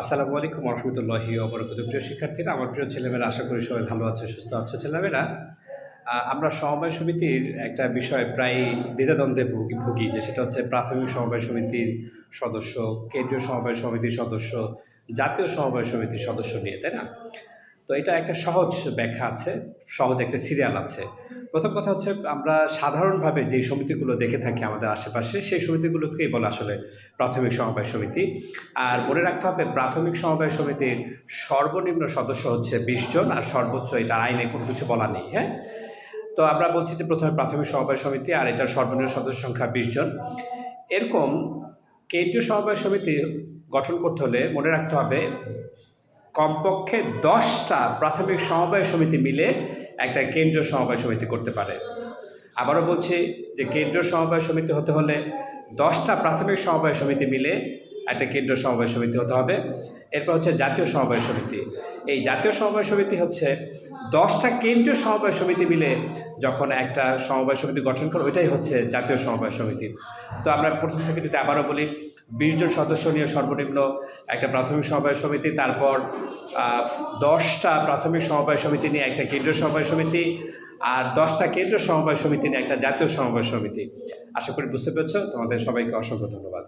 আসসালামু আলাইকুম রহমতুল্লাহি ওবরাকাতুহু। প্রিয় শিক্ষার্থীরা, আমার প্রিয় ছেলেমেয়েরা, আশা করি সবাই ভালো আছে, সুস্থ আছো ছেলেমেয়েরা। আমরা সমবায় সমিতির একটা বিষয় প্রায় দ্বিধাদ্বন্দ্বে ভুগি যে সেটা হচ্ছে প্রাথমিক সমবায় সমিতির সদস্য, কেন্দ্রীয় সমবায় সমিতির সদস্য, জাতীয় সমবায় সমিতির সদস্য নিয়ে, তাই না? তো এটা একটা সহজ ব্যাখ্যা আছে, সহজ একটা সিরিয়াল আছে। প্রথম কথা হচ্ছে, আমরা সাধারণভাবে যেই সমিতিগুলো দেখে থাকি আমাদের আশেপাশে, সেই সমিতিগুলোকেই বলে আসলে প্রাথমিক সমবায় সমিতি। আর মনে রাখতে হবে, প্রাথমিক সমবায় সমিতির সর্বনিম্ন সদস্য হচ্ছে ২০ জন, আর সর্বোচ্চ এটা আইনে কোনো কিছু বলা নেই। হ্যাঁ, তো আমরা বলছি যে প্রথমে প্রাথমিক সমবায় সমিতি, আর এটার সর্বনিম্ন সদস্য সংখ্যা ২০ জন। এরকম কেন্দ্রীয় সমবায় সমিতি গঠন করতে হলে মনে রাখতে হবে, কমপক্ষে ১০টা প্রাথমিক সমবায় সমিতি মিলে একটা কেন্দ্রীয় সমবায় সমিতি করতে পারে। আবারও বলছি যে কেন্দ্রীয় সমবায় সমিতি হতে হলে ১০টা প্রাথমিক সমবায় সমিতি মিলে একটা কেন্দ্রীয় সমবায় সমিতি হতে হবে। এরপর হচ্ছে জাতীয় সমবায় সমিতি। এই জাতীয় সমবায় সমিতি হচ্ছে ১০টা কেন্দ্রীয় সমবায় সমিতি মিলে যখন একটা সমবায় সমিতি গঠন করে, ওইটাই হচ্ছে জাতীয় সমবায় সমিতি। তো আমরা প্রথম থেকে যদি আবারও বলি, ২০ জন সদস্য নিয়ে সর্বনিম্ন একটা প্রাথমিক সমবায় সমিতি, তারপর ১০টা প্রাথমিক সমবায় সমিতি নিয়ে একটা কেন্দ্রীয় সমবায় সমিতি, আর 10টা কেন্দ্রীয় সমবায় সমিতি নিয়ে একটা জাতীয় সমবায় সমিতি। আশা করি বুঝতে পেরেছ। তোমাদের সবাইকে অসংখ্য ধন্যবাদ।